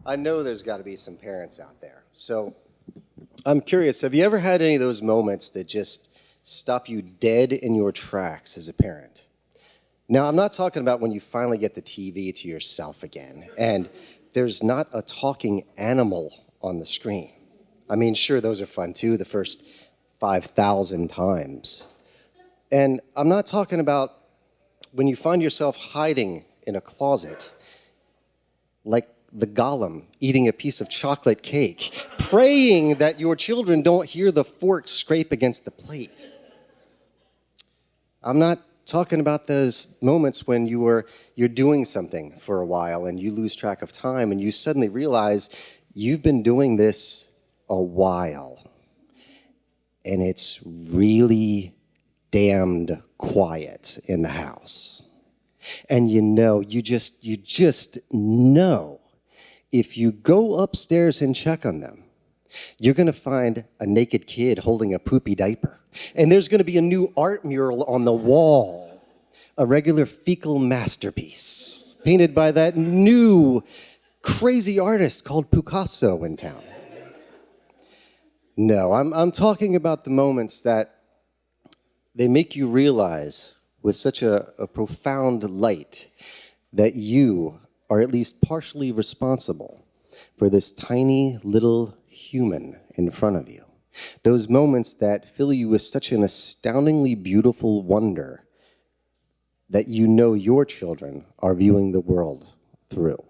I know there's got to be some parents out there. So I'm curious, have you ever had any of those moments that just stop you dead in your tracks as a parent? Now, I'm not talking about when you finally get the TV to yourself again and there's not a talking animal on the screen. I mean, sure, those are fun too, the first 5,000 times. And I'm not talking about when you find yourself hiding in a closet like the golem eating a piece of chocolate cake, praying that your children don't hear the fork scrape against the plate. I'm not talking about those moments when you're doing something for a while and you lose track of time and you suddenly realize you've been doing this a while and it's really damned quiet in the house. And you just know if you go upstairs and check on them, you're going to find a naked kid holding a poopy diaper. And there's going to be a new art mural on the wall, a regular fecal masterpiece painted by that new crazy artist called Picasso in town. No, I'm talking about the moments that they make you realize with such a profound light that you are at least partially responsible for this tiny little human in front of you. Those moments that fill you with such an astoundingly beautiful wonder that you know your children are viewing the world through.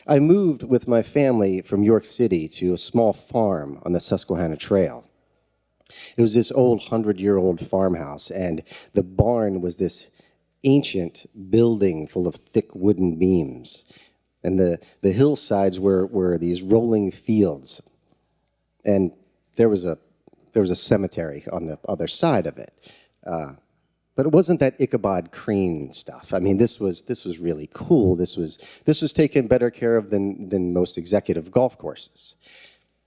I moved with my family from York City to a small farm on the Susquehanna Trail. It was this old 100-year-old farmhouse, and the barn was this ancient building full of thick wooden beams. And the hillsides were these rolling fields. And there was a cemetery on the other side of it. But it wasn't that Ichabod Crane stuff. I mean, this was really cool. This was taken better care of than most executive golf courses.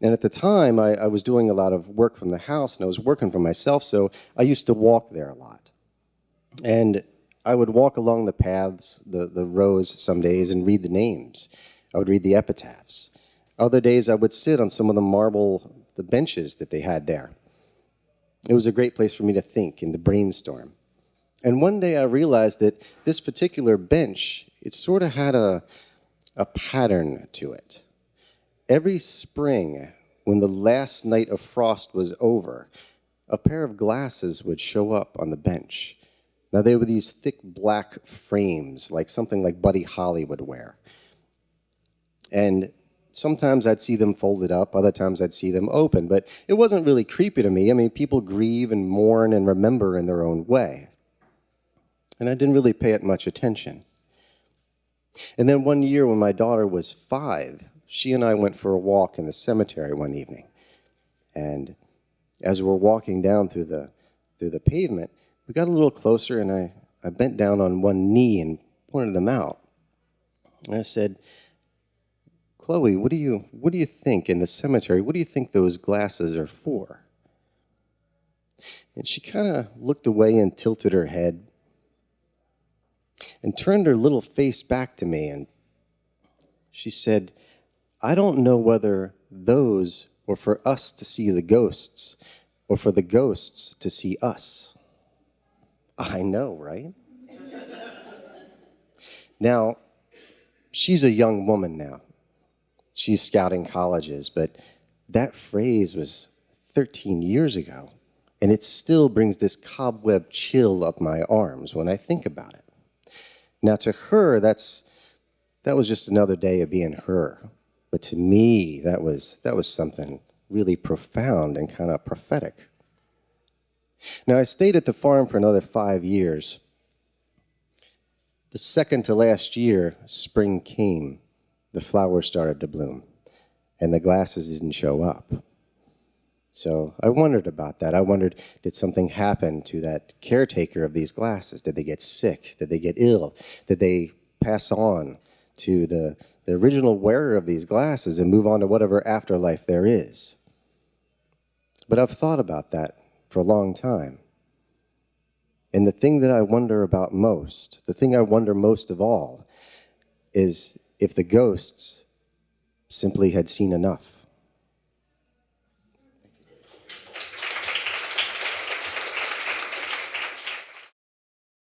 And at the time, I was doing a lot of work from the house, and I was working for myself, so I used to walk there a lot. And I would walk along the paths, the rows some days, and read the names. I would read the epitaphs. Other days, I would sit on some of the benches that they had there. It was a great place for me to think and to brainstorm. And one day I realized that this particular bench, it sort of had a pattern to it. Every spring, when the last night of frost was over, a pair of glasses would show up on the bench. Now, they were these thick black frames, like something like Buddy Holly would wear. And sometimes I'd see them folded up, other times I'd see them open, but it wasn't really creepy to me. I mean, people grieve and mourn and remember in their own way. And I didn't really pay it much attention. And then one year when my daughter was 5, she and I went for a walk in the cemetery one evening. And as we were walking down through the pavement, we got a little closer, and I bent down on one knee and pointed them out. And I said, Chloe, what do you think in the cemetery? What do you think those glasses are for? And she kind of looked away and tilted her head and turned her little face back to me, and she said, I don't know whether those were for us to see the ghosts or for the ghosts to see us. I know, right? Now, she's a young woman now. She's scouting colleges, but that phrase was 13 years ago, and it still brings this cobweb chill up my arms when I think about it. Now, to her, that was just another day of being her. But to me, that was something really profound and kind of prophetic. Now, I stayed at the farm for another 5 years. The second to last year, spring came. The flowers started to bloom, and the glasses didn't show up. So I wondered about that. I wondered, did something happen to that caretaker of these glasses? Did they get sick? Did they get ill? Did they pass on to the original wearer of these glasses and move on to whatever afterlife there is? But I've thought about that for a long time. And the thing that I wonder about most, the thing I wonder most of all, is if the ghosts simply had seen enough.